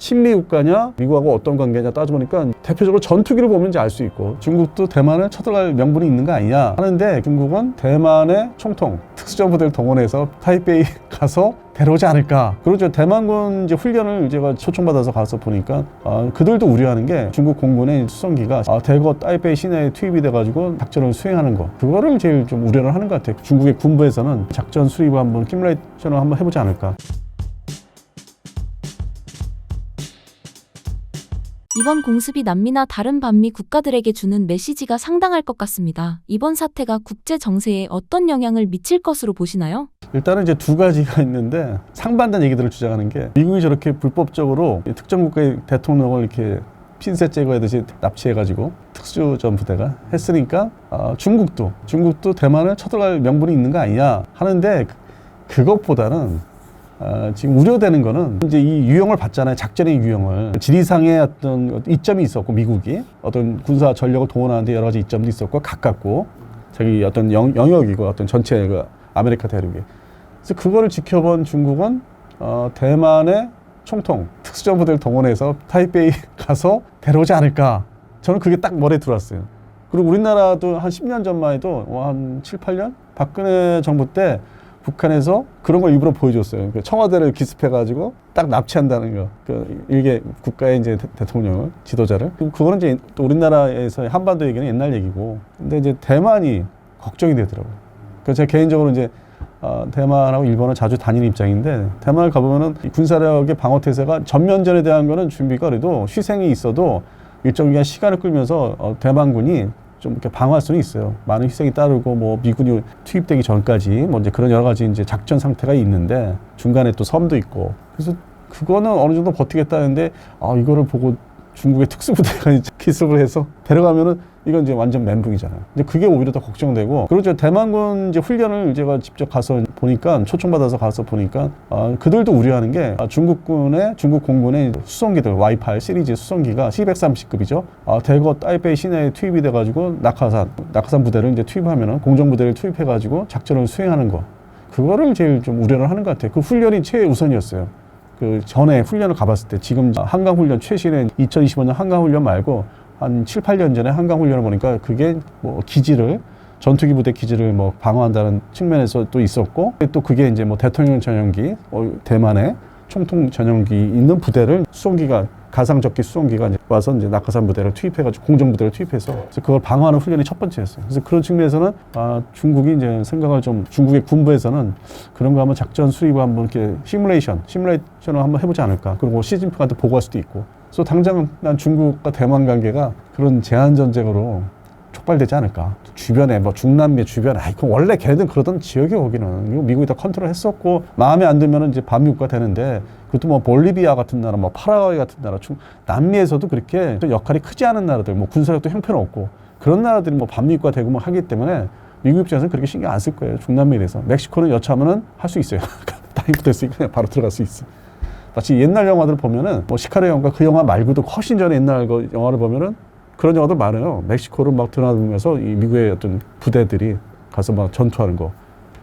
친미 국가냐 미국하고 어떤 관계냐 따져보니까 대표적으로 전투기를 보면 이제 알 수 있고, 중국도 대만을 쳐들어갈 명분이 있는 거 아니냐 하는데, 중국은 대만의 총통 특수정부대를 동원해서 타이베이 가서 데려오지 않을까. 그러죠. 대만군 이제 훈련을 제가 초청받아서 가서 보니까 그들도 우려하는 게 중국 공군의 수송기가 대거 타이베이 시내에 투입이 돼가지고 작전을 수행하는 거, 그거를 제일 좀 우려를 하는 것 같아요. 중국의 군부에서는 작전 수립을 한번 시뮬레이션을 한번 해보지 않을까. 이번 공습이 남미나 다른 반미 국가들에게 주는 메시지가 상당할 것 같습니다. 이번 사태가 국제 정세에 어떤 영향을 미칠 것으로 보시나요? 일단은 이제 두 가지가 있는데, 상반된 얘기들을 주장하는 게, 미국이 저렇게 불법적으로 특정 국가의 대통령을 이렇게 핀셋 제거하듯이 납치해가지고 특수전 부대가 했으니까 중국도 대만을 쳐들어갈 명분이 있는 거 아니냐 하는데, 그것보다는 지금 우려되는 거는 이제 이 유형을 봤잖아요. 작전의 유형을. 지리상의 어떤 이점이 있었고, 미국이 어떤 군사 전력을 동원하는데 여러 가지 이점도 있었고, 가깝고, 자기 어떤 영역이고, 어떤 전체 그 아메리카 대륙이. 그래서 그거를 지켜본 중국은 대만의 총통 특수전부대를 동원해서 타이베이 가서 데려오지 않을까. 저는 그게 딱 머리에 들어왔어요. 그리고 우리나라도 한 10년 전만 해도 한 7, 8년? 박근혜 정부 때 북한에서 그런 걸 일부러 보여줬어요. 청와대를 기습해가지고 딱 납치한다는 거. 일개 국가의 이제 대통령을, 지도자를. 그거는 이제 또 우리나라에서의 한반도 얘기는 옛날 얘기고. 근데 이제 대만이 걱정이 되더라고요. 그래서 제가 개인적으로 이제 대만하고 일본을 자주 다니는 입장인데, 대만을 가보면은 군사력의 방어태세가 전면전에 대한 거는 준비가 그래도 희생이 있어도 일정 기간 시간을 끌면서 대만군이 좀 이렇게 방어할 수는 있어요. 많은 희생이 따르고, 뭐 미군이 투입되기 전까지 뭐 이제 그런 여러 가지 이제 작전 상태가 있는데, 중간에 또 섬도 있고, 그래서 그거는 어느 정도 버티겠다는데, 이거를 보고 중국의 특수부대가 이제 기습을 해서 데려가면은 이건 이제 완전 멘붕이잖아요. 이제 그게 오히려 더 걱정되고, 그리고 이제 대만군 이제 훈련을 제가 직접 가서 보니까, 초청받아서 가서 보니까, 그들도 우려하는 게, 중국 공군의 수송기들, Y8 시리즈 수송기가 C-130급이죠. 대거 타이베이 시내에 투입이 돼가지고, 낙하산 부대를 이제 투입하면은, 공정부대를 투입해가지고 작전을 수행하는 거. 그거를 제일 좀 우려를 하는 것 같아요. 그 훈련이 최우선이었어요. 그 전에 훈련을 가봤을 때, 지금 한강훈련 최신의 2025년 한강훈련 말고, 한 7, 8년 전에 한강훈련을 보니까 그게 뭐 기지를, 전투기 부대 기지를 뭐 방어한다는 측면에서 또 있었고, 또 그게 이제 뭐 대통령 전용기, 대만의 총통 전용기 있는 부대를 수송기가, 가상적기 수송기가 이제 와서 이제 낙하산 부대를 투입해가지고 공정부대를 투입해서 그래서 그걸 방어하는 훈련이 첫 번째였어요. 그래서 그런 측면에서는 중국이 이제 생각을 좀, 중국의 군부에서는 그런 거 한번 작전 수립을 한번 이렇게 시뮬레이션을 한번 해보지 않을까. 그리고 시진핑한테 보고할 수도 있고. 그래서 당장 난 중국과 대만 관계가 그런 제한 전쟁으로 촉발되지 않을까. 주변에 뭐 중남미 주변에, 그럼 원래 걔네들 그러던 지역이 거기는 미국이 다 컨트롤 했었고, 마음에 안 들면은 이제 반미국가 되는데, 그것도 뭐 볼리비아 같은 나라, 뭐 파라과이 같은 나라, 남미에서도 그렇게 역할이 크지 않은 나라들, 뭐 군사력도 형편없고 그런 나라들이 뭐 반미국가 되고 뭐 하기 때문에 미국 입장에서는 그렇게 신경 안 쓸 거예요. 중남미에 대해서. 멕시코는 여차하면은 할 수 있어요. 타이프 될 수 있고 그냥 바로 들어갈 수 있어. 마치 옛날 영화들 보면은 뭐 시카르 영화, 그 영화 말고도 훨씬 전에 옛날 그 영화를 보면은 그런 영화들 많아요. 멕시코를 막 드나들면서 이 미국의 어떤 부대들이 가서 막 전투하는 거,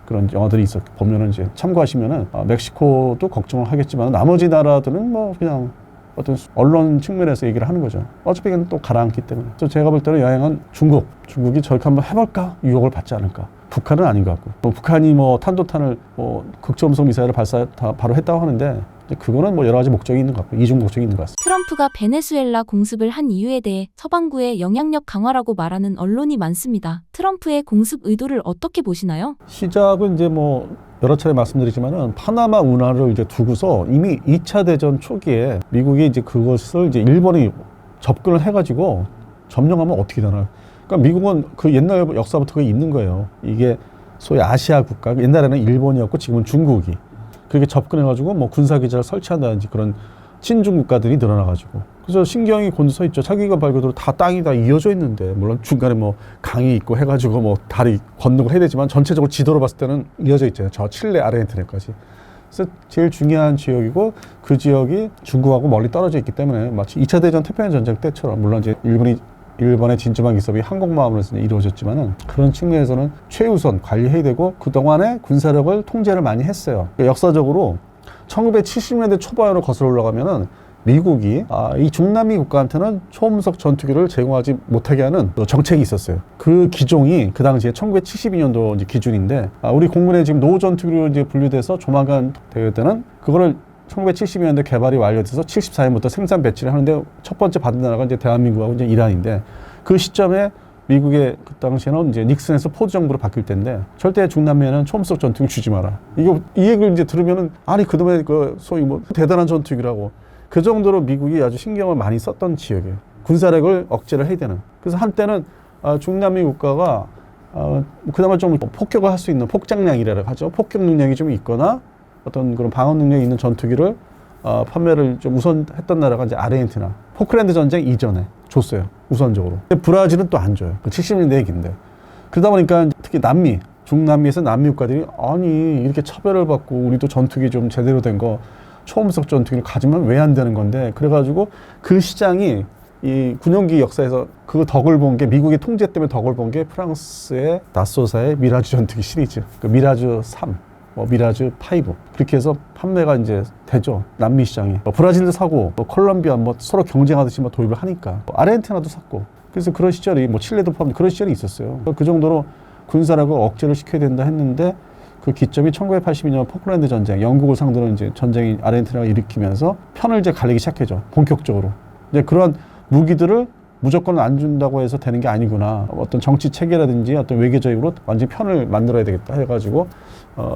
그런 영화들이 보면은 이제 참고하시면은 멕시코도 걱정을 하겠지만 나머지 나라들은 뭐 그냥 어떤 언론 측면에서 얘기를 하는 거죠. 어차피 또 가라앉기 때문에. 그래서 제가 볼 때는 여행은 중국이 저렇게 한번 해볼까 유혹을 받지 않을까. 북한은 아닌 것 같고, 북한이 뭐 탄도탄을 뭐 극초음속 미사일을 바로 했다고 하는데, 그거는 뭐 여러 가지 목적이 있는 것 같고, 이중 목적이 있는 것 같습니다. 트럼프가 베네수엘라 공습을 한 이유에 대해 서방구의 영향력 강화라고 말하는 언론이 많습니다. 트럼프의 공습 의도를 어떻게 보시나요? 시작은 이제 뭐 여러 차례 말씀드리지만은 파나마 운하를 이제 두고서 이미 2차 대전 초기에 미국이 이제 그것을 이제 일본이 접근을 해가지고 점령하면 어떻게 되나. 그러니까 미국은 그 옛날 역사부터 그게 있는 거예요. 이게 소위 아시아 국가, 옛날에는 일본이었고 지금은 중국이 그렇게 접근해가지고 뭐 군사기지를 설치한다든지 그런 친중 국가들이 늘어나가지고, 그래서 신경이 곤두서 있죠. 자기가 발견으로 다 땅이 다 이어져 있는데, 물론 중간에 뭐 강이 있고 해가지고 뭐 다리 건너고 해야 되지만 전체적으로 지도로 봤을 때는 이어져 있잖아요. 저 칠레 아르헨티나까지. 그래서 제일 중요한 지역이고, 그 지역이 중국하고 멀리 떨어져 있기 때문에 마치 2차 대전 태평양 전쟁 때처럼, 물론 이제 일본의 진주만 기습이 항공모함으로 이루어졌지만은 그런 측면에서는 최우선 관리해야 되고, 그동안에 군사력을 통제를 많이 했어요. 역사적으로 1970년대 초반으로 거슬러 올라가면은 미국이 이 중남미 국가한테는 초음속 전투기를 제공하지 못하게 하는 정책이 있었어요. 그 기종이 그 당시에 1972년도 이제 기준인데 우리 공군에 지금 노 전투기로 이제 분류돼서 조만간 되게 되는 그거를 1972년대 개발이 완료돼서 74년부터 생산 배치를 하는데 첫 번째 받은 나라가 이제 대한민국하고 이제 이란인데 그 시점에 미국의 그 당시에는 이제 닉슨에서 포드 정부로 바뀔 때인데 절대 중남미에는 초음속 전투기 주지 마라. 이 얘기를 이제 들으면은 아니 그놈의 그 소위 뭐 대단한 전투기라고 그 정도로 미국이 아주 신경을 많이 썼던 지역이에요. 군사력을 억제를 해야 되는. 그래서 한때는 중남미 국가가 그나마 좀 폭격을 할 수 있는 폭장량이라고 하죠. 폭격 능력이 좀 있거나 어떤 그런 방어 능력이 있는 전투기를 판매를 좀 우선했던 나라가 이제 아르헨티나. 포클랜드 전쟁 이전에 줬어요. 우선적으로. 근데 브라질은 또 안 줘요. 70년대 얘기인데. 그러다 보니까 특히 남미, 중남미에서 남미 국가들이 아니 이렇게 차별을 받고 우리도 전투기 좀 제대로 된 거 초음속 전투기를 가지면 왜 안 되는 건데 그래가지고 그 시장이 이 군용기 역사에서 그 덕을 본 게 미국의 통제 때문에 덕을 본 게 프랑스의 나소사의 미라주 전투기 시리즈 그 미라주 3 미라주 5 그렇게 해서 판매가 이제 되죠. 남미 시장에 브라질도 사고 콜롬비아 서로 경쟁하듯이 도입을 하니까 아르헨티나도 샀고 그래서 그런 시절이 칠레도 포함 그런 시절이 있었어요. 그 정도로 군사력을 억제를 시켜야 된다 했는데 그 기점이 1982년 포클랜드 전쟁, 영국을 상대로 이제 전쟁이 아르헨티나가 일으키면서 편을 이제 갈리기 시작했죠. 본격적으로. 이제 그런 무기들을 무조건 안 준다고 해서 되는 게 아니구나. 어떤 정치 체계라든지 어떤 외교적으로 완전히 편을 만들어야 되겠다 해가지고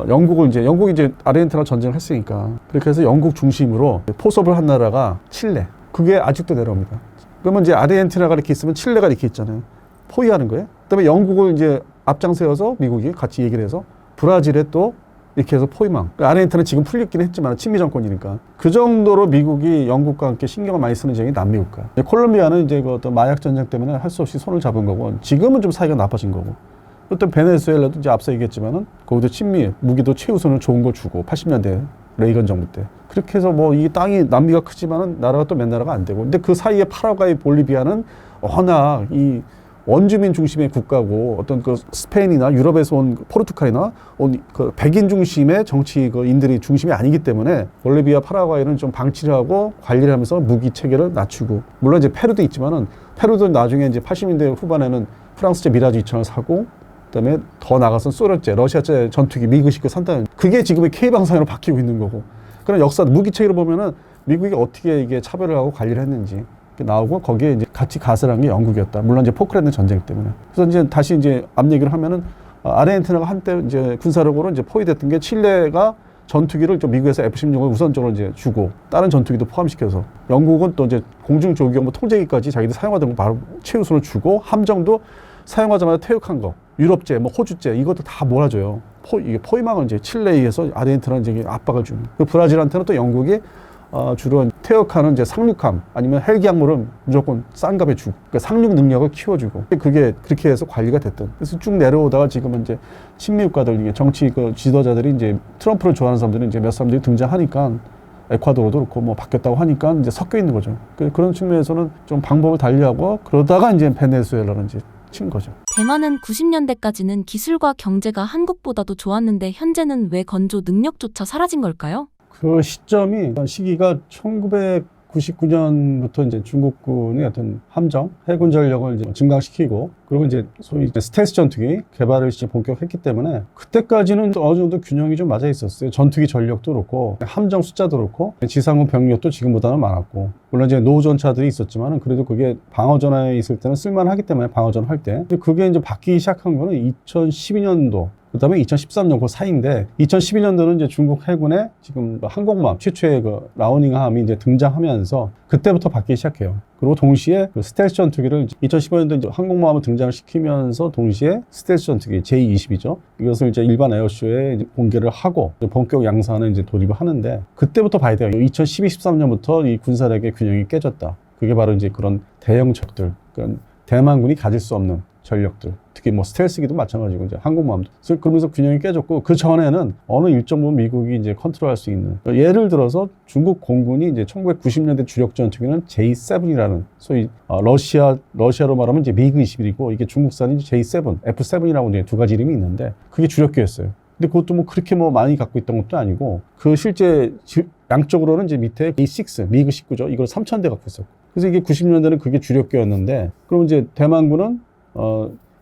영국이 이제 아르헨티나 전쟁을 했으니까 그렇게 해서 영국 중심으로 포섭을 한 나라가 칠레. 그게 아직도 내려옵니다. 그러면 이제 아르헨티나가 이렇게 있으면 칠레가 이렇게 있잖아요. 포위하는 거예요. 그다음에 영국을 이제 앞장세워서 미국이 같이 얘기를 해서 브라질에 또 이렇게 해서 포위망. 아르헨티나는 지금 풀렸긴 했지만 친미 정권이니까 그 정도로 미국이 영국과 함께 신경을 많이 쓰는 지역이 남미 국가. 콜롬비아는 이제 그 어떤 마약 전쟁 때문에 할 수 없이 손을 잡은 거고 지금은 좀 사이가 나빠진 거고. 또 베네수엘라도 이제 앞서 얘기했지만은 거기도 친미 무기도 최우선으로 좋은 걸 주고 80년대 레이건 정부 때 그렇게 해서 이 땅이 남미가 크지만은 나라가 또 맨 나라가 안 되고 근데 그 사이에 파라과이 볼리비아는 워낙 이 원주민 중심의 국가고 어떤 그 스페인이나 유럽에서 온 포르투갈이나 그 백인 중심의 정치인들이 중심이 아니기 때문에 볼리비아, 파라과이는 좀 방치를 하고 관리를 하면서 무기 체계를 낮추고 물론 이제 페루도 있지만은 페루도 나중에 이제 80년대 후반에는 프랑스제 미라주 2000을 사고 그다음에 더 나가서 소련제, 러시아제 전투기 미그식을 산다는 그게 지금의 K방산으로 바뀌고 있는 거고 그런 역사 무기 체계를 보면은 미국이 어떻게 이게 차별을 하고 관리를 했는지 나오고 거기에 이제 같이 가세한 게 영국이었다. 물론 이제 포클랜드 전쟁 때문에. 그래서 이제 다시 이제 앞 얘기를 하면은 아르헨티나가 한때 이제 군사력으로 이제 포위됐던 게 칠레가 전투기를 좀 미국에서 F-16을 우선적으로 이제 주고 다른 전투기도 포함시켜서 영국은 또 이제 공중조기용 통제기까지 자기들 사용하던 거 바로 최우선을 주고 함정도 사용하자마자 퇴역한 거 유럽제, 호주제 이것도 다 몰아줘요. 이게 포위망을 이제 칠레에 의해서 아르헨티나는 이제 압박을 주는. 그 브라질한테는 또 영국이 주로 퇴역하는 이제 상륙함 아니면 헬기 항모를 무조건 싼 값에 주고 그러니까 상륙 능력을 키워주고 그게 그렇게 해서 관리가 됐던. 그래서 쭉 내려오다가 지금은 이제 친미 국가들 정치 그 지도자들이 이제 트럼프를 좋아하는 사람들은 이제 몇 사람들이 등장하니까 에콰도르도 그렇고 바뀌었다고 하니까 이제 섞여 있는 거죠. 그런 측면에서는 좀 방법을 달리하고 그러다가 이제 베네수엘라는 이제 친 거죠. 대만은 90년대까지는 기술과 경제가 한국보다도 좋았는데 현재는 왜 건조 능력조차 사라진 걸까요? 그 시기가 1999년부터 이제 중국군의 어떤 함정, 해군 전력을 이제 증강시키고 그리고 이제 소위 스텔스 전투기 개발을 이제 본격했기 때문에 그때까지는 어느 정도 균형이 좀 맞아 있었어요. 전투기 전력도 그렇고 함정 숫자도 그렇고 지상군 병력도 지금보다는 많았고 물론 이제 노전차들이 있었지만은 그래도 그게 방어전에 있을 때는 쓸만하기 때문에 방어전 할 때 그게 이제 바뀌기 시작한 거는 2012년도 그 다음에 2013년 그 사이인데 2011년도는 이제 중국 해군의 지금 항공모함 최초의 그 라오닝함이 이제 등장하면서 그때부터 바뀌기 시작해요. 그리고 동시에 그 스텔스 전투기를 2015년도 이제 항공모함을 등장을 시키면서 동시에 스텔스 전투기 J-20이죠. 이것을 이제 일반 에어쇼에 이제 공개를 하고 본격 양산을 이제 돌입을 하는데 그때부터 봐야 돼요. 2012, 13년부터 이 군사력의 균형이 깨졌다. 그게 바로 이제 그런 대형 적들, 그러니까 대만군이 가질 수 없는 전력들, 특히 스텔스기도 마찬가지고 이제 항공모함도. 그러면서 균형이 깨졌고 그 전에는 어느 일정 부분 미국이 이제 컨트롤할 수 있는. 예를 들어서 중국 공군이 이제 1990년대 주력 전투기는 J7이라는 소위 러시아로 말하면 이제 미그 21이고 이게 중국산이 J7, F7이라고 이제 두 가지 이름이 있는데 그게 주력기였어요. 근데 그것도 그렇게 많이 갖고 있던 것도 아니고 그 실제 양쪽으로는 이제 밑에 A6, 미그 19죠. 이걸 3,000대 갖고 있었고. 그래서 이게 90년대는 그게 주력기였는데, 그럼 이제 대만군은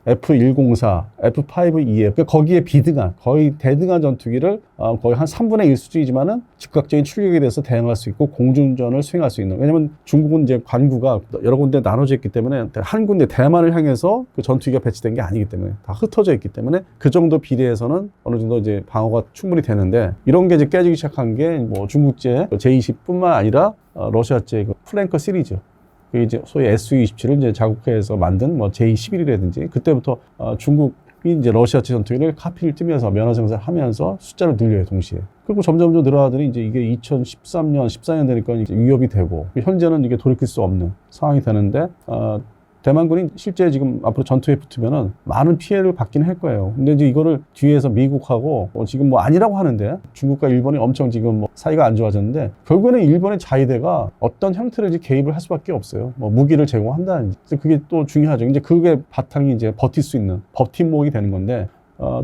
F104, F5EF, 그러니까 거기에 비등한, 거의 대등한 전투기를 거의 한 3분의 1 수준이지만은 즉각적인 출격에 대해서 대응할 수 있고 공중전을 수행할 수 있는. 왜냐면 중국은 이제 관구가 여러 군데 나눠져 있기 때문에 한 군데 대만을 향해서 그 전투기가 배치된 게 아니기 때문에 다 흩어져 있기 때문에 그 정도 비례에서는 어느 정도 이제 방어가 충분히 되는데, 이런 게 이제 깨지기 시작한 게 뭐 중국제 J20뿐만 아니라 러시아제 그 플랭커 시리즈. 그게 이제 소위 Su-27을 이제 자국해서 만든 뭐 J11이라든지, 그때부터 중국이 이제 러시아제 전투기를 카피를 뜨면서 면허 생산하면서 숫자를 늘려요, 동시에. 그리고 점점 늘어나더니 이제 이게 2013년, 14년 되니까 이제 위협이 되고, 현재는 이게 돌이킬 수 없는 상황이 되는데, 대만군이 실제 지금 앞으로 전투에 붙으면은 많은 피해를 받긴 할 거예요. 근데 이제 이거를 뒤에서 미국하고 지금 뭐 아니라고 하는데, 중국과 일본이 엄청 지금 뭐 사이가 안 좋아졌는데, 결국에는 일본의 자위대가 어떤 형태로 이제 개입을 할 수밖에 없어요. 뭐 무기를 제공한다든지. 그게 또 중요하죠. 이제 그게 바탕이 이제 버틸 수 있는 버팀목이 되는 건데,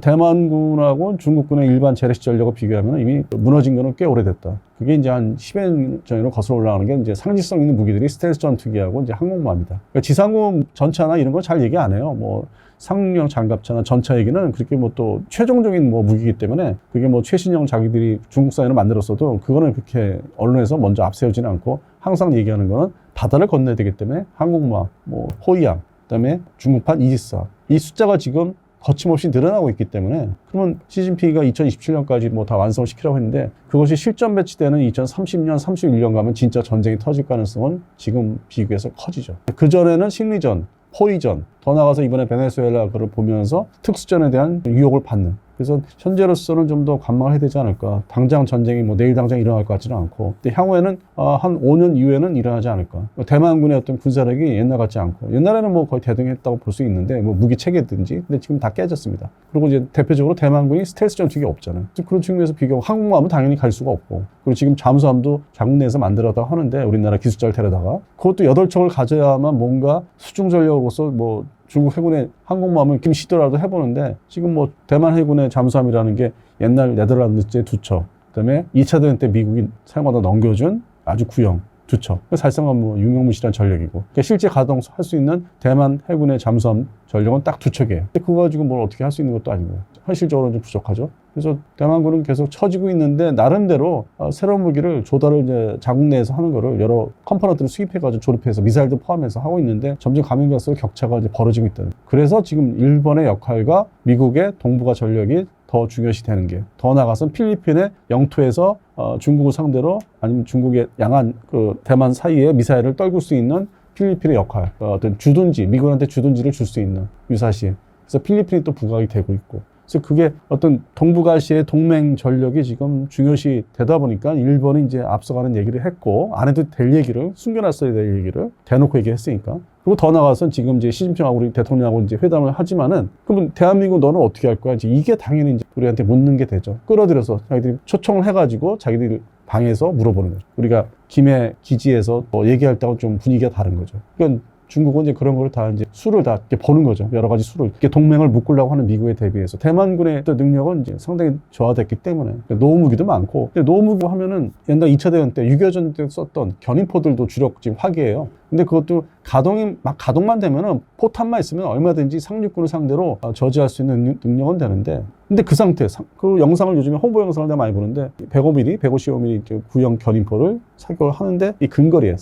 대만군하고 중국군의 일반 재래식 전력을 비교하면 이미 무너진 거는 꽤 오래됐다. 그게 이제 한 10여 년 전으로 거슬러 올라가는 게 이제 상징성 있는 무기들이 스텔스 전투기하고 이제 항공모함이다. 그러니까 지상군 전차나 이런 거 잘 얘기 안 해요. 뭐 상륙용 장갑차나 전차 얘기는 그렇게 뭐 또 최종적인 뭐 무기이기 때문에 그게 뭐 최신형 자기들이 중국산으로 만들었어도 그거는 그렇게 언론에서 먼저 앞세우지는 않고, 항상 얘기하는 거는 바다를 건너야 되기 때문에 항공모함, 뭐 호위함, 그다음에 중국판 이지스, 이 숫자가 지금 거침없이 늘어나고 있기 때문에, 그러면 시진핑이가 2027년까지 뭐 다 완성을 시키라고 했는데, 그것이 실전 배치되는 2030년, 31년 가면 진짜 전쟁이 터질 가능성은 지금 비교해서 커지죠. 그전에는 심리전, 포위전, 더 나아가서 이번에 베네수엘라 그걸 보면서 특수전에 대한 유혹을 받는. 그래서 현재로서는 좀 더 관망을 해야 되지 않을까. 당장 전쟁이 뭐 내일 당장 일어날 것 같지는 않고, 근데 향후에는 한 5년 이후에는 일어나지 않을까. 대만군의 어떤 군사력이 옛날 같지 않고, 옛날에는 뭐 거의 대등했다고 볼 수 있는데, 뭐 무기 체계든지, 근데 지금 다 깨졌습니다. 그리고 이제 대표적으로 대만군이 스텔스 전투기가 없잖아요. 그런 측면에서 비교하고, 항공모함은 당연히 갈 수가 없고, 그리고 지금 잠수함도 자국 내에서 만들었다고 하는데, 우리나라 기술자를 데려다가 그것도 8척을 가져야만 뭔가 수중 전력으로서 뭐 중국 해군의 항공모함을 지금 시도라도 해보는데, 지금 뭐 대만 해군의 잠수함이라는 게 옛날 네덜란드제 2척, 그다음에 2차 대전 때 미국이 사용하다 넘겨준 아주 구형 2척. 사실상은 뭐 유명무실한 전력이고, 그러니까 실제 가동할 수 있는 대만 해군의 잠수함 전력은 딱 2척이에요. 근데 그거 가지고 뭘 어떻게 할 수 있는 것도 아니고, 현실적으로는 좀 부족하죠. 그래서 대만군은 계속 처지고 있는데, 나름대로 새로운 무기를 조달을 이제 자국 내에서 하는 거를 여러 컴포넌트를 수입해가지고 조립해서 미사일도 포함해서 하고 있는데, 점점 가면 갈수록 격차가 이제 벌어지고 있다는. 그래서 지금 일본의 역할과 미국의 동북아 전력이 더 중요시 되는 게, 더 나아가서는 필리핀의 영토에서 중국을 상대로, 아니면 중국의 양안 그 대만 사이에 미사일을 떨굴 수 있는 필리핀의 역할, 어떤 주둔지, 미국한테 주둔지를 줄 수 있는 유사시. 그래서 필리핀이 또 부각이 되고 있고, 그래서 그게 어떤 동북아시아의 동맹 전력이 지금 중요시 되다 보니까 일본이 이제 앞서가는 얘기를 했고, 안 해도 될 얘기를, 숨겨놨어야 될 얘기를 대놓고 얘기했으니까. 그리고 더 나가서는 지금 이제 시진핑하고 우리 대통령하고 이제 회담을 하지만은, 그러면 대한민국 너는 어떻게 할 거야? 이제 이게 당연히 이제 우리한테 묻는 게 되죠. 끌어들여서 자기들이 초청을 해가지고 자기들 방에서 물어보는 거죠. 우리가 김해 기지에서 뭐 얘기할 때하고 좀 분위기가 다른 거죠. 그러니까 중국은 이제 그런 걸 다 이제 수를 다 이렇게 보는 거죠. 여러 가지 수를. 이렇게 동맹을 묶으려고 하는 미국에 대비해서. 대만군의 또 능력은 이제 상당히 저하됐기 때문에. 노무기도 많고. 근데 노무기 하면은 옛날 2차 대전 때, 6.25전 때 썼던 견인포들도 주력 지금 화기예요. 근데 그것도 가동만 되면은 포탄만 있으면 얼마든지 상륙군을 상대로 저지할 수 있는 능력은 되는데, 근데 그 상태, 그 영상을 요즘에 홍보 영상을 내가 많이 보는데, 105mm, 155mm 구형 견인포를 사격을 하는데, 이 근거리에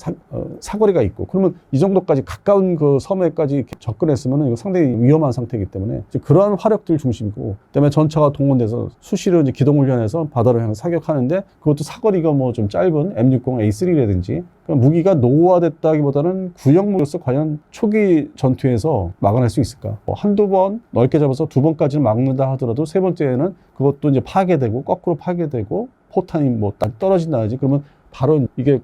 사거리가 있고, 그러면 이 정도까지 가까운 그 섬에까지 접근했으면 이거 상당히 위험한 상태이기 때문에, 그러한 화력들 중심이고, 그다음에 전차가 동원돼서 수시로 이제 기동훈련해서 바다를 향해 사격하는데, 그것도 사거리가 뭐 좀 짧은 M60A3라든지, 무기가 노후화됐다기보다는 구형무기로서 과연 초기 전투에서 막아낼 수 있을까? 한두 번 넓게 잡아서 2번까지는 막는다 하더라도 세 번째는 그것도 이제 파괴되고, 거꾸로 파괴되고, 포탄이 뭐 떨어진다든지, 그러면 바로 이게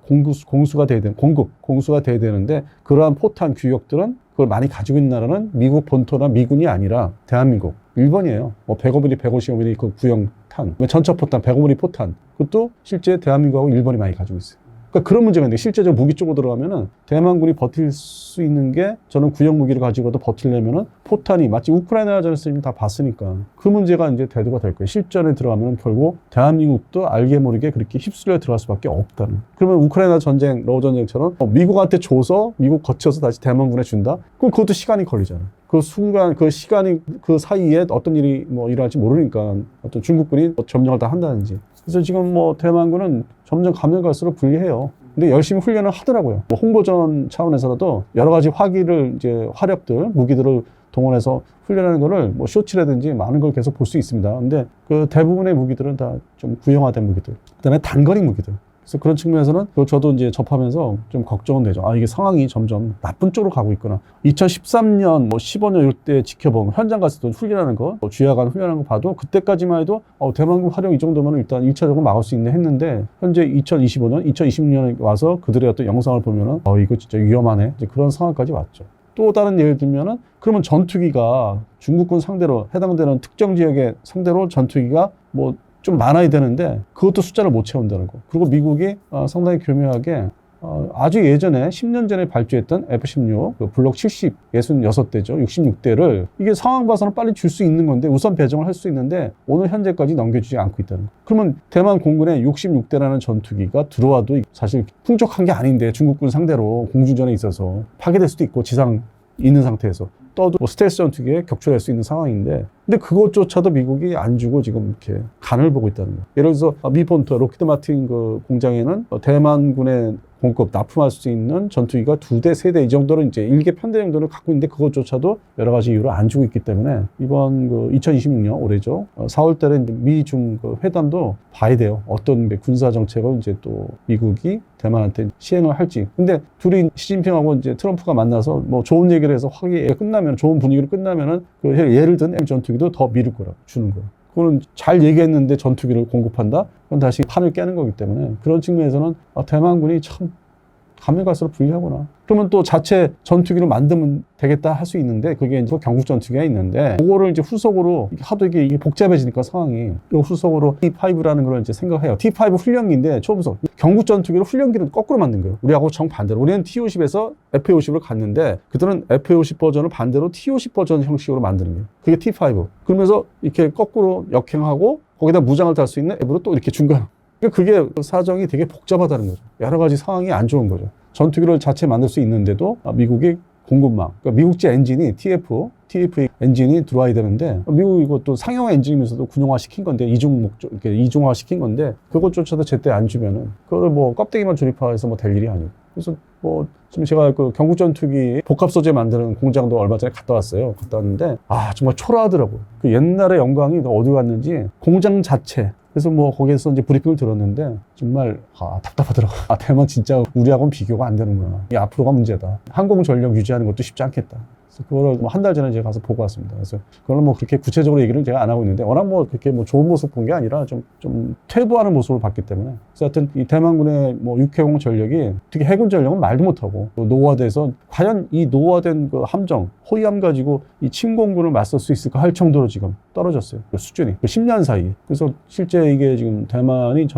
공수가 돼야 되는, 공수가 돼야 되는데, 그러한 포탄 규격들은 그걸 많이 가지고 있는 나라는 미국 본토나 미군이 아니라 대한민국, 일본이에요. 뭐 105mm, 155mm 그 구형 탄, 전차포탄, 105mm 포탄, 그것도 실제 대한민국하고 일본이 많이 가지고 있어요. 그러니까 그런 문제가 있는데 실제적으로 무기 쪽으로 들어가면은 대만군이 버틸 수 있는 게 저는 구형 무기를 가지고도 버틸려면은 포탄이 마치 우크라이나전에서 다 봤으니까 그 문제가 이제 대두가 될 거예요. 실전에 들어가면 결국 대한민국도 알게 모르게 그렇게 휩쓸려 들어갈 수밖에 없다는. 그러면 우크라이나 전쟁, 러우 전쟁처럼 미국한테 줘서 미국 거쳐서 다시 대만군에 준다? 그럼 그것도 시간이 걸리잖아요. 그 순간, 그 시간이, 그 사이에 어떤 일이 뭐 일어날지 모르니까 어떤 중국군이 뭐 점령을 다 한다든지. 그래서 지금 뭐 대만군은 점점 가면 갈수록 불리해요. 근데 열심히 훈련을 하더라고요. 뭐 홍보전 차원에서라도 여러 가지 화기를 이제 화력들, 무기들을 동원해서 훈련하는 거를 뭐 쇼츠라든지 많은 걸 계속 볼 수 있습니다. 근데 그 대부분의 무기들은 다 좀 구형화된 무기들. 그 다음에 단거리 무기들. 그래서 그런 측면에서는 저도 이제 접하면서 좀 걱정은 되죠. 아, 이게 상황이 점점 나쁜 쪽으로 가고 있구나. 2013년, 뭐 15년 이때 지켜본 현장 가서 훈련하는 거, 뭐 주야간 훈련하는 거 봐도 그때까지만 해도 대만군 활용 이 정도면 일단 1차적으로 막을 수 있네 했는데 현재 2025년, 2026년에 와서 그들의 어떤 영상을 보면은 이거 진짜 위험하네. 이제 그런 상황까지 왔죠. 또 다른 예를 들면은 그러면 전투기가 중국군 상대로 해당되는 특정 지역의 상대로 전투기가 뭐 좀 많아야 되는데 그것도 숫자를 못 채운다는 거. 그리고 미국이 상당히 교묘하게 아주 예전에 10년 전에 발주했던 F-16 그 블록 70, 66대죠. 66대를 이게 상황 봐서는 빨리 줄 수 있는 건데 우선 배정을 할 수 있는데 오늘 현재까지 넘겨주지 않고 있다는 거. 그러면 대만 공군에 66대라는 전투기가 들어와도 사실 풍족한 게 아닌데 중국군 상대로 공중전에 있어서 파괴될 수도 있고 지상 있는 상태에서 떠도 뭐 스텔스 전투기에 격추될 수 있는 상황인데 근데 그것조차도 미국이 안 주고 지금 이렇게 간을 보고 있다는 거예요. 예를 들어서 미폰트 로키드 마틴 그 공장에는 대만군의 공급 납품할 수 있는 전투기가 2대, 3대 이 정도는 이제 1개 편대 정도를 갖고 있는데 그것조차도 여러 가지 이유로 안 주고 있기 때문에 이번 그 2026년 올해죠. 4월 달에 미중 그 회담도 봐야 돼요. 어떤 군사 정책을 이제 또 미국이 대만한테 시행을 할지. 근데 둘이 시진핑하고 이제 트럼프가 만나서 뭐 좋은 얘기를 해서 화기가 끝나면 좋은 분위기로 끝나면은 그 예를 든 M 전투기도 더 미룰 거라고 주는 거예요. 그거는 잘 얘기했는데 전투기를 공급한다? 그건 다시 판을 깨는 거기 때문에 그런 측면에서는 대만군이 참 가면 갈수록 불리하구나. 그러면 또 자체 전투기를 만들면 되겠다 할 수 있는데 그게 이제 경국 전투기가 있는데 그거를 이제 후속으로 하도 이게 복잡해지니까 상황이 이 후속으로 T5라는 걸 이제 생각해요. T5 훈련기인데 초음속 경국 전투기를 훈련기를 거꾸로 만든 거예요. 우리하고 정반대로. 우리는 T50에서 FA50으로 갔는데 그들은 FA50 버전을 반대로 T50 버전 형식으로 만드는 거예요. 그게 T5. 그러면서 이렇게 거꾸로 역행하고 거기다 무장을 달 수 있는 앱으로 또 이렇게 중간. 그게 사정이 되게 복잡하다는 거죠. 여러 가지 상황이 안 좋은 거죠. 전투기를 자체 만들 수 있는데도 미국이 공급망, 그러니까 미국제 엔진이 TF 엔진이 들어와야 되는데 미국이 이것도 상용 엔진이면서도 군용화 시킨 건데 이중화 시킨 건데 그것조차도 제때 안 주면은 그걸 뭐 껍데기만 조립화해서 뭐 될 일이 아니고. 그래서 뭐 지금 제가 그 경국 전투기 복합 소재 만드는 공장도 얼마 전에 갔다 왔어요. 갔다 왔는데 정말 초라하더라고요. 그 옛날의 영광이 어디 갔는지 공장 자체. 그래서 뭐 거기에서 이제 브리핑을 들었는데 정말 답답하더라고요. 대만 진짜 우리하고는 비교가 안 되는구나. 이 앞으로가 문제다. 항공 전력 유지하는 것도 쉽지 않겠다. 그래서 그거를 뭐 한 달 전에 제가 가서 보고 왔습니다. 그래서 그거는 뭐 그렇게 구체적으로 얘기를 제가 안 하고 있는데 워낙 뭐 그렇게 뭐 좋은 모습 본 게 아니라 좀 퇴보하는 모습을 봤기 때문에. 그래서 하여튼 이 대만군의 뭐 육해공 전력이 특히 해군 전력은 말도 못하고 노후화돼서 과연 이 노후화된 그 함정, 호위함 가지고 이 침공군을 맞설 수 있을까 할 정도로 지금 떨어졌어요. 그 수준이. 그 10년 사이. 그래서 실제 이게 지금 대만이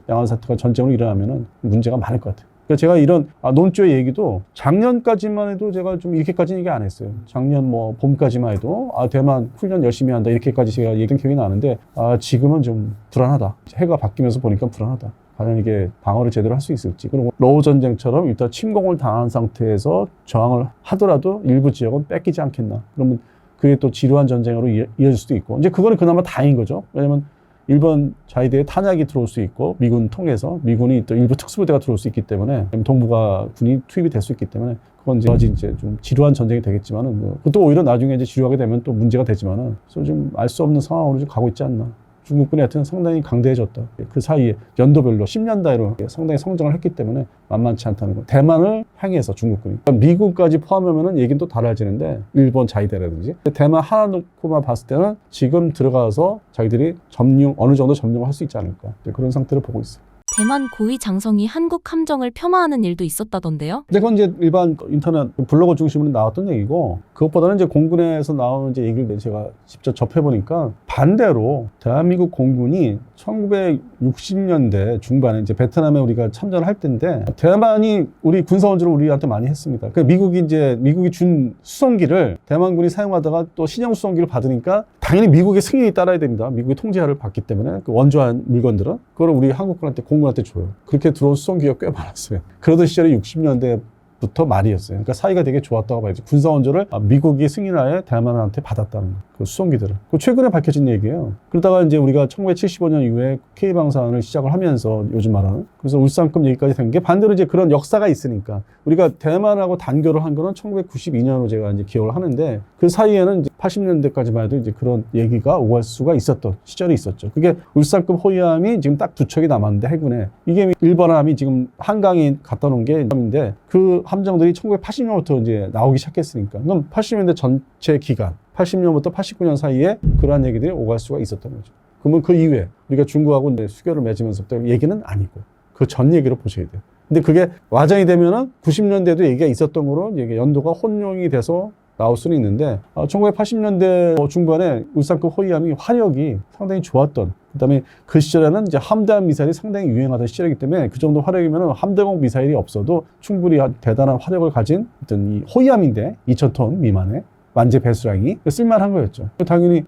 양안 사태가 전쟁으로 일어나면은 문제가 많을 것 같아요. 그래서 제가 이런 논조의 얘기도 작년까지만 해도 제가 좀 이렇게까지는 얘기 안 했어요. 작년 뭐 봄까지만 해도 대만 훈련 열심히 한다 이렇게까지 제가 얘기한 기억이 나는데 지금은 좀 불안하다. 해가 바뀌면서 보니까 불안하다. 과연 이게 방어를 제대로 할 수 있을지. 그리고 러우 전쟁처럼 일단 침공을 당한 상태에서 저항을 하더라도 일부 지역은 뺏기지 않겠나. 그러면 그게 또 지루한 전쟁으로 이어질 수도 있고. 이제 그거는 그나마 다행인 거죠. 왜냐면 일본 자위대에 탄약이 들어올 수 있고 미군 통해서 미군이 또 일부 특수부대가 들어올 수 있기 때문에 동북아 군이 투입이 될 수 있기 때문에 그건 이제 좀 지루한 전쟁이 되겠지만은 그것도 오히려 나중에 이제 지루하게 되면 또 문제가 되지만은 그래서 좀 알 수 없는 상황으로 좀 가고 있지 않나. 중국군이 하여튼 상당히 강대해졌다. 그 사이에 연도별로 10년 단위로 상당히 성장을 했기 때문에 만만치 않다는 거. 대만을 향해서 중국군이. 그러니까 미국까지 포함하면은 얘기는 또 달라지는데 일본 자위대라든지. 대만 하나 놓고만 봤을 때는 지금 들어가서 자기들이 어느 정도 점령을 할 수 있지 않을까. 그런 상태를 보고 있어요. 대만 고위 장성이 한국 함정을 폄하하는 일도 있었다던데요. 근데 그건 이제 일반 인터넷 블로거 중심으로 나왔던 얘기고, 그것보다는 이제 공군에서 나오는 이제 얘기를 제가 직접 접해보니까 반대로 대한민국 공군이 1960년대 중반에 이제 베트남에 우리가 참전을 할 때인데 대만이 우리 군사원조를 우리한테 많이 했습니다. 그 미국이 준 수송기를 대만군이 사용하다가 또 신형 수송기를 받으니까 당연히 미국의 승인이 따라야 됩니다. 미국의 통제하를 받기 때문에 그 원조한 물건들은 그걸 우리 한국군한테 공군한테 줘요. 그렇게 들어온 수송기가 꽤 많았어요. 그러던 시절에 60년대부터 말이었어요. 그러니까 사이가 되게 좋았다고 봐야지. 군사원조를 미국이 승인하에 대만한테 받았다는 그 수송기들을. 그 최근에 밝혀진 얘기예요. 그러다가 이제 우리가 1975년 이후에 K방산을 시작을 하면서 요즘 말하는 그래서 울산급 얘기까지 된 게 반대로 이제 그런 역사가 있으니까 우리가 대만하고 단교를 한 거는 1992년으로 제가 이제 기억을 하는데 그 사이에는 이제 80년대까지만 해도 이제 그런 얘기가 오갈 수가 있었던 시절이 있었죠. 그게 울산급 호위함이 지금 딱 2척이 남았는데 해군에 이게 일본함이 지금 한강에 갖다 놓은 게 함인데 그 함정들이 1980년부터 이제 나오기 시작했으니까 그럼 80년대 전체 기간 80년부터 89년 사이에 그러한 얘기들이 오갈 수가 있었던 거죠. 그러면 그 이후에 우리가 중국하고 이제 수교를 맺으면서부터 얘기는 아니고 그 전 얘기로 보셔야 돼요. 근데 그게 와전이 되면은 90년대도 얘기가 있었던 거로 이게 연도가 혼용이 돼서 나올 수는 있는데 1980년대 중반에 울산급 호위함이 화력이 상당히 좋았던 그다음에 그 시절에는 이제 함대함 미사일이 상당히 유행하던 시절이기 때문에 그 정도 화력이면 함대공 미사일이 없어도 충분히 대단한 화력을 가진 어떤 이 호위함인데 2,000톤 미만의 완제 배수량이 쓸만한 거였죠. 당연히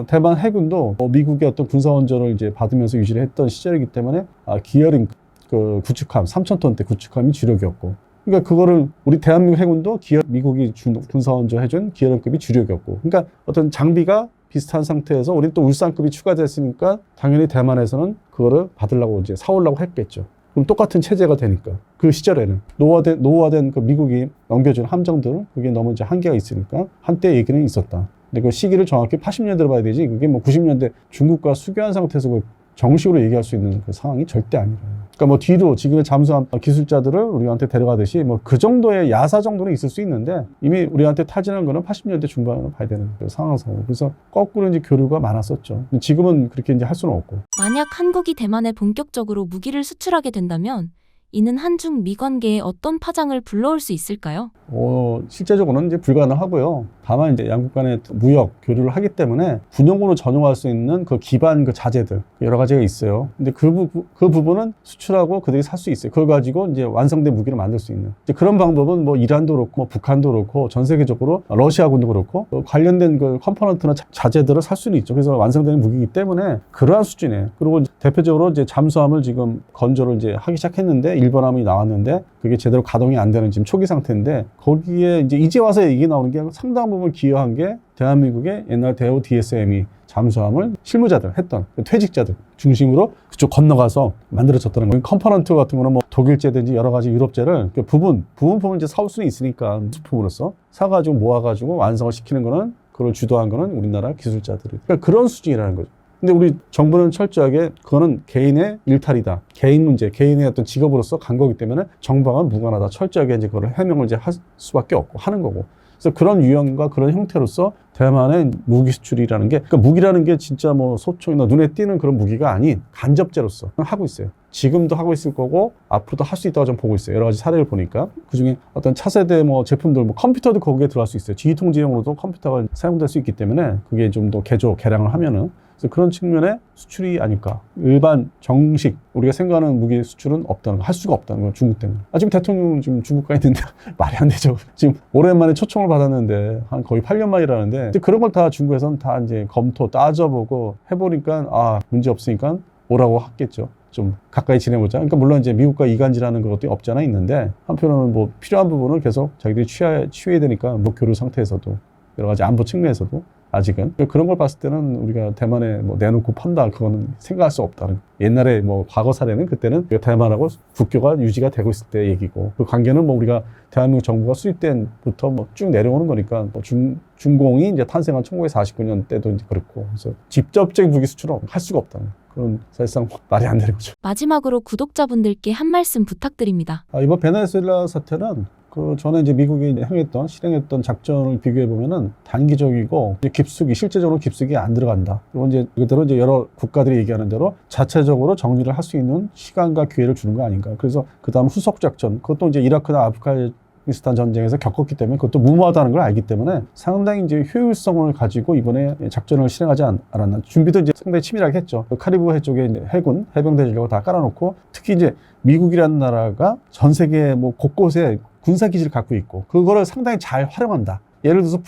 대만 해군도 미국의 어떤 군사원조를 이제 받으면서 유지를 했던 시절이기 때문에 기어링 그 구축함 3,000톤대 구축함이 주력이었고, 그러니까 그거를 우리 대한민국 해군도 미국이 군사원조 해준 기어링급이 주력이었고, 그러니까 어떤 장비가 비슷한 상태에서 우리 또 울산급이 추가됐으니까 당연히 대만에서는 그거를 받으려고 이제 사오려고 했겠죠. 그럼 똑같은 체제가 되니까 그 시절에는 노후화된 그 미국이 넘겨준 함정들 그게 너무 이제 한계가 있으니까 한때 얘기는 있었다. 근데 그 시기를 정확히 80년대로 봐야 되지 그게 뭐 90년대 중국과 수교한 상태에서 그 정식으로 얘기할 수 있는 그 상황이 절대 아니라요. 그러니까 뭐 뒤로 지금의 잠수함 기술자들을 우리한테 데려가듯이 뭐 그 정도의 야사 정도는 있을 수 있는데 이미 우리한테 타진한 거는 80년대 중반으로 봐야 되는 그 상황에서 그래서 거꾸로 이제 교류가 많았었죠. 지금은 그렇게 이제 할 수는 없고. 만약 한국이 대만에 본격적으로 무기를 수출하게 된다면 이는 한중 미관계에 어떤 파장을 불러올 수 있을까요? 실제적으로는 이제 불가능하고요. 다만 이제 양국 간의 무역 교류를 하기 때문에 군용으로 전용할 수 있는 그 기반 그 자재들 여러 가지가 있어요. 근데 그 부분은 수출하고 그들이 살 수 있어요. 그걸 가지고 이제 완성된 무기를 만들 수 있는 이제 그런 방법은 뭐 이란도 그렇고 뭐 북한도 그렇고 전 세계적으로 러시아군도 그렇고 관련된 그 컴포넌트나 자재들을 살 수는 있죠. 그래서 완성되는 무기이기 때문에 그러한 수준이에요. 그리고 대표적으로 이제 잠수함을 지금 건조를 이제 하기 시작했는데 일본함이 나왔는데 그게 제대로 가동이 안 되는 지금 초기 상태인데 거기에 이제 와서 얘기 나오는 게 상당 부분 기여한 게 대한민국의 옛날 대우 DSM이 잠수함을 실무자들 했던 퇴직자들 중심으로 그쪽 건너가서 만들어졌다는 거예요. 컴포넌트 같은 거는 뭐 독일제든지 여러 가지 유럽제를 부분 이제 사올 수는 있으니까 부품으로서 사가지고 모아가지고 완성을 시키는 거는 그걸 주도한 거는 우리나라 기술자들이. 그러니까 그런 수준이라는 거죠. 근데 우리 정부는 철저하게 그거는 개인의 일탈이다. 개인 문제, 개인의 어떤 직업으로서 간 거기 때문에 정방은 무관하다. 철저하게 이제 그걸 해명을 이제 할 수밖에 없고 하는 거고. 그래서 그런 유형과 그런 형태로서 대만의 무기 수출이라는 게, 그러니까 무기라는 게 진짜 뭐 소총이나 눈에 띄는 그런 무기가 아닌 간접제로서 하고 있어요. 지금도 하고 있을 거고 앞으로도 할 수 있다고 좀 보고 있어요. 여러 가지 사례를 보니까 그중에 어떤 차세대 뭐 제품들, 뭐 컴퓨터도 거기에 들어갈 수 있어요. 지휘통제용으로도 컴퓨터가 사용될 수 있기 때문에 그게 좀 더 개량을 하면은. 그래서 그런 측면의 수출이 아닐까. 일반 정식 우리가 생각하는 무기 수출은 없다는 거, 할 수가 없다는 거, 중국 때문에. 지금 대통령은 지금 중국 가 있는데 말이 안 되죠. 지금 오랜만에 초청을 받았는데 한 거의 8년 만이라는데 그런 걸 다 중국에서는 다 이제 검토 따져보고 해보니까 문제 없으니까 오라고 하겠죠. 좀 가까이 지내보자. 그러니까 물론 이제 미국과 이간질하는 것도 없지 않아 있는데 한편으로는 뭐 필요한 부분을 계속 자기들이 취해야 되니까 뭐 교류 상태에서도 여러 가지 안보 측면에서도 아직은 그런 걸 봤을 때는 우리가 대만에 뭐 내놓고 판다 그거는 생각할 수 없다는. 옛날에 뭐 과거 사례는 그때는 대만하고 국교가 유지가 되고 있을 때 얘기고 그 관계는 뭐 우리가 대한민국 정부가 수립 때부터 뭐 쭉 내려오는 거니까 뭐 중공이 이제 탄생한 1949년 때도 이제 그렇고 그래서 직접적인 무기 수출은 할 수가 없다는 그런 사실상 말이 안 되는 거죠. 마지막으로 구독자분들께 한 말씀 부탁드립니다. 이번 베네수엘라 사태는 저는 이제 미국이 실행했던 작전을 비교해 보면은 단기적이고 이제 실제적으로 깊숙이 안 들어간다. 그리고 이제 그대로 이제 여러 국가들이 얘기하는 대로 자체적으로 정리를 할 수 있는 시간과 기회를 주는 거 아닌가. 그래서 그 다음 후속 작전, 그것도 이제 이라크나 아프가니스탄 전쟁에서 겪었기 때문에 그것도 무모하다는 걸 알기 때문에 상당히 이제 효율성을 가지고 이번에 작전을 실행하지 않았나. 준비도 이제 상당히 치밀하게 했죠. 카리브 해 쪽에 이제 해군, 해병대 전력을 다 깔아놓고 특히 이제 미국이라는 나라가 전 세계 뭐 곳곳에 군사 기지를 갖고 있고 그거를 상당히 잘 활용한다. 예를 들어서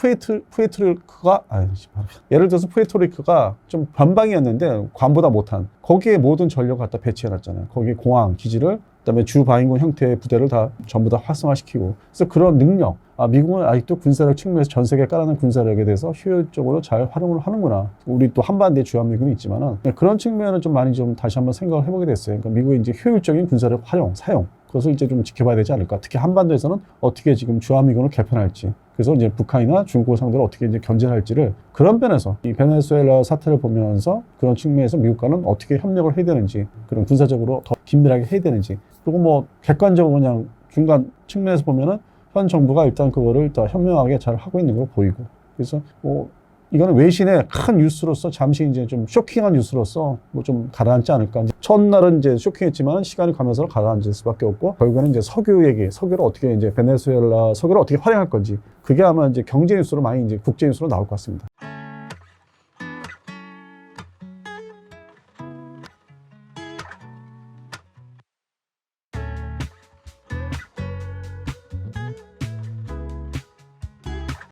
푸에르토리코가 좀 변방이었는데 괌보다 못한 거기에 모든 전력을 갖다 배치해놨잖아요. 거기에 공항 기지를 그다음에 주바인군 형태의 부대를 다 전부 다 활성화시키고 그래서 그런 능력 미국은 아직도 군사력 측면에서 전 세계에 깔아놓은 군사력에 대해서 효율적으로 잘 활용을 하는구나. 우리 또 한반도에 주한미군이 있지만은 그런 측면은 좀 많이 좀 다시 한번 생각을 해보게 됐어요. 그러니까 미국의 이제 효율적인 군사력 사용 그것을 이제 좀 지켜봐야 되지 않을까. 특히 한반도에서는 어떻게 지금 주한미군을 개편할지. 그래서 이제 북한이나 중국을 상대로 어떻게 이제 견제할지를 그런 면에서 이 베네수엘라 사태를 보면서 그런 측면에서 미국과는 어떻게 협력을 해야 되는지 그런 군사적으로 더 긴밀하게 해야 되는지 그리고 뭐 객관적으로 그냥 중간 측면에서 보면은 현 정부가 일단 그거를 더 현명하게 잘 하고 있는 걸로 보이고 그래서 뭐 이거는 외신의 큰 뉴스로서 잠시 이제 좀 쇼킹한 뉴스로서 뭐 좀 가라앉지 않을까. 첫날은 이제 쇼킹했지만 시간이 가면서 가라앉을 수밖에 없고 결국에는 이제 석유를 어떻게 이제 베네수엘라 석유를 어떻게 활용할 건지 그게 아마 이제 경제 뉴스로 많이 이제 국제 뉴스로 나올 것 같습니다.